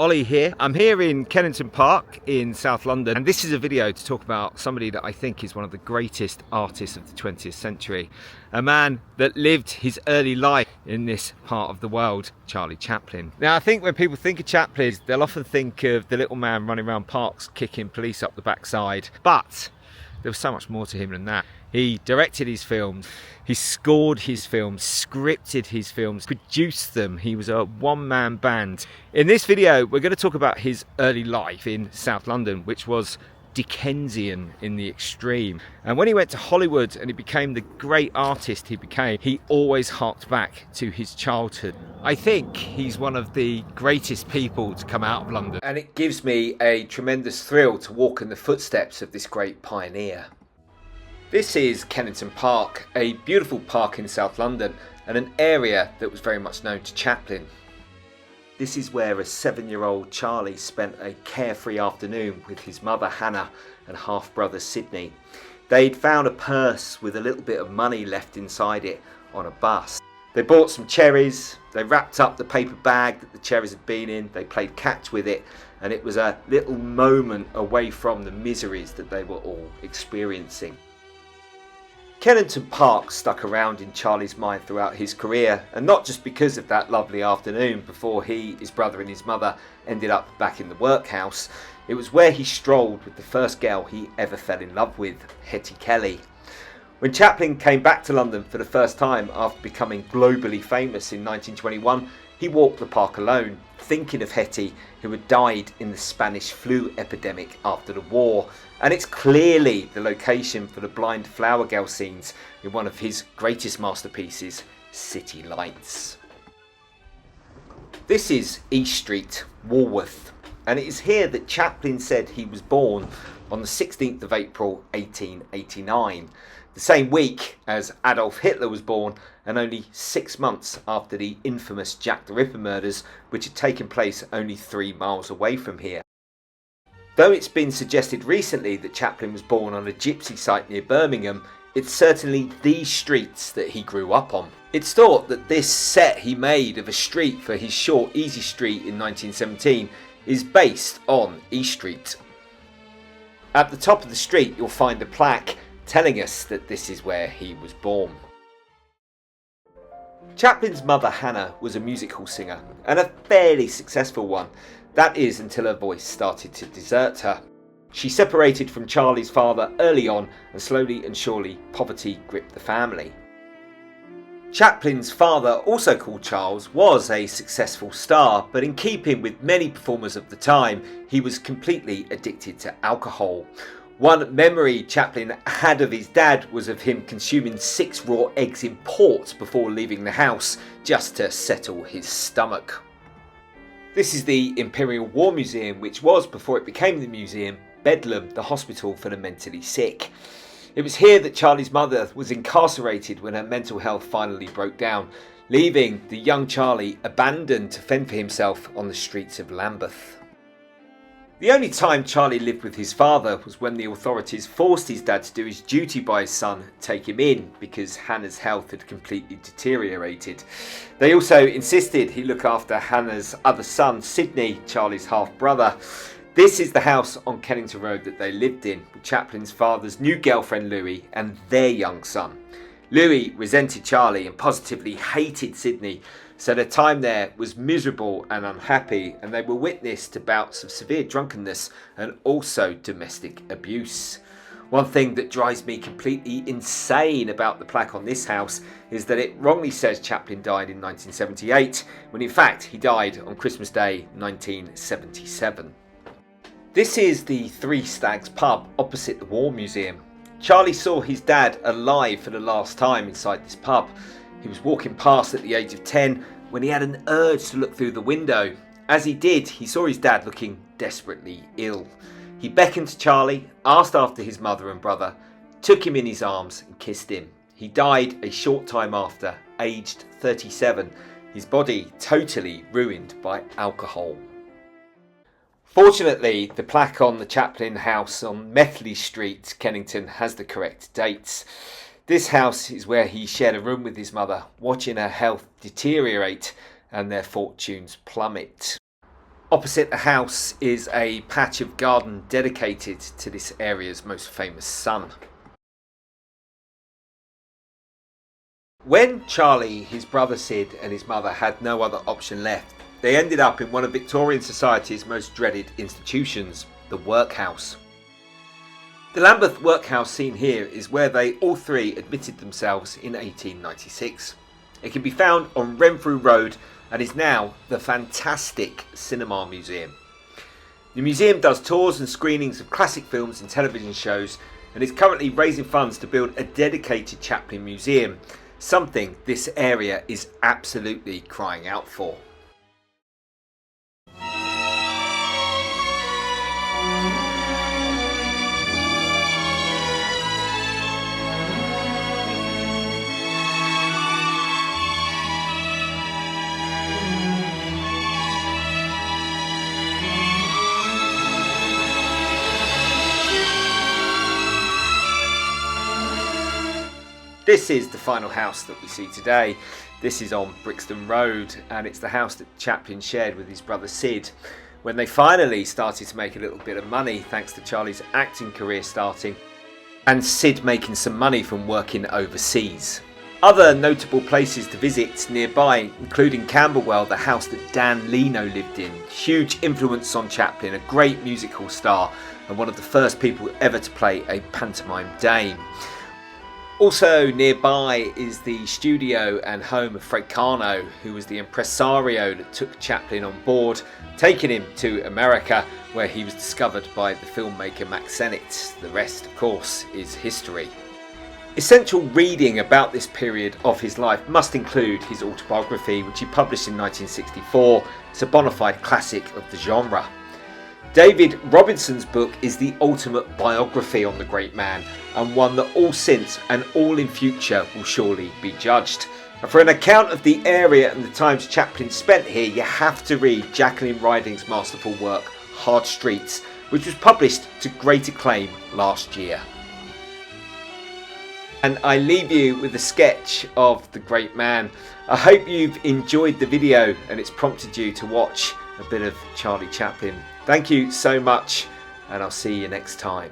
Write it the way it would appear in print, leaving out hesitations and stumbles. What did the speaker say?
Ollie here. I'm here in Kennington Park in South London, and this is a video to talk about somebody that I think is one of the greatest artists of the 20th century. A man that lived his early life in this part of the world, Charlie Chaplin. Now I think when people think of Chaplin, they'll often think of the little man running around parks kicking police up the backside, but there was so much more to him than that. He directed his films, he scored his films, scripted his films, produced them. He was a one-man band. In this video, we're going to talk about his early life in South London, which was Dickensian in the extreme. And when he went to Hollywood and he became the great artist he became, he always harked back to his childhood. I think he's one of the greatest people to come out of London. And it gives me a tremendous thrill to walk in the footsteps of this great pioneer. This is Kennington Park, a beautiful park in South London and an area that was very much known to Chaplin. This is where a 7-year-old Charlie spent a carefree afternoon with his mother Hannah and half-brother Sidney. They'd found a purse with a little bit of money left inside it on a bus. They bought some cherries, they wrapped up the paper bag that the cherries had been in, they played catch with it, and it was a little moment away from the miseries that they were all experiencing. Kennington Park stuck around in Charlie's mind throughout his career, and not just because of that lovely afternoon before he, his brother and his mother ended up back in the workhouse. It was where he strolled with the first girl he ever fell in love with, Hetty Kelly. When Chaplin came back to London for the first time after becoming globally famous in 1921, he walked the park alone, thinking of Hetty, who had died in the Spanish flu epidemic after the war. And it's clearly the location for the blind flower girl scenes in one of his greatest masterpieces, City Lights. This is East Street, Walworth, and it is here that Chaplin said he was born on the 16th of April 1889, the same week as Adolf Hitler was born, and only 6 months after the infamous Jack the Ripper murders, which had taken place only 3 miles away from here. Though it's been suggested recently that Chaplin was born on a gypsy site near Birmingham, it's certainly these streets that he grew up on. It's thought that this set he made of a street for his short Easy Street in 1917 is based on East Street. At the top of the street you'll find a plaque telling us that this is where he was born. Chaplin's mother Hannah was a music hall singer, and a fairly successful one. That is until her voice started to desert her. She separated from Charlie's father early on, and slowly and surely poverty gripped the family. Chaplin's father, also called Charles, was a successful star, but in keeping with many performers of the time, he was completely addicted to alcohol. One memory Chaplin had of his dad was of him consuming 6 raw eggs in port before leaving the house, just to settle his stomach. This is the Imperial War Museum, which was, before it became the museum, Bedlam, the hospital for the mentally sick. It was here that Charlie's mother was incarcerated when her mental health finally broke down, leaving the young Charlie abandoned to fend for himself on the streets of Lambeth. The only time Charlie lived with his father was when the authorities forced his dad to do his duty by his son, take him in, because Hannah's health had completely deteriorated. They also insisted he look after Hannah's other son, Sidney, Charlie's half-brother. This is the house on Kennington Road that they lived in, with Chaplin's father's new girlfriend Louis and their young son. Louis resented Charlie and positively hated Sidney, so their time there was miserable and unhappy, and they were witness to bouts of severe drunkenness and also domestic abuse. One thing that drives me completely insane about the plaque on this house is that it wrongly says Chaplin died in 1978, when in fact he died on Christmas Day 1977. This is the Three Stags pub opposite the War Museum. Charlie saw his dad alive for the last time inside this pub. He was walking past at the age of 10 when he had an urge to look through the window. As he did, he saw his dad looking desperately ill. He beckoned to Charlie, asked after his mother and brother, took him in his arms and kissed him. He died a short time after, aged 37, his body totally ruined by alcohol. Fortunately, the plaque on the Chaplin house on Methley Street, Kennington, has the correct dates. This house is where he shared a room with his mother, watching her health deteriorate and their fortunes plummet. Opposite the house is a patch of garden dedicated to this area's most famous son. When Charlie, his brother Sid and his mother had no other option left, they ended up in one of Victorian society's most dreaded institutions, the workhouse. The Lambeth workhouse seen here is where they all three admitted themselves in 1896. It can be found on Renfrew Road and is now the fantastic Cinema Museum. The museum does tours and screenings of classic films and television shows and is currently raising funds to build a dedicated Chaplin museum, something this area is absolutely crying out for. This is the final house that we see today. This is on Brixton Road, and it's the house that Chaplin shared with his brother Sid when they finally started to make a little bit of money thanks to Charlie's acting career starting and Sid making some money from working overseas. Other notable places to visit nearby, including Camberwell, the house that Dan Leno lived in. Huge influence on Chaplin, a great musical star and one of the first people ever to play a pantomime dame. Also nearby is the studio and home of Fred Carno, who was the impresario that took Chaplin on board, taking him to America, where he was discovered by the filmmaker Max Sennett. The rest, of course, is history. Essential reading about this period of his life must include his autobiography, which he published in 1964. It's a bona fide classic of the genre. David Robinson's book is the ultimate biography on the great man, and one that all since and all in future will surely be judged. And for an account of the area and the times Chaplin spent here, you have to read Jacqueline Ryding's masterful work, Hard Streets, which was published to great acclaim last year. And I leave you with a sketch of the great man. I hope you've enjoyed the video and it's prompted you to watch a bit of Charlie Chaplin. Thank you so much, and I'll see you next time.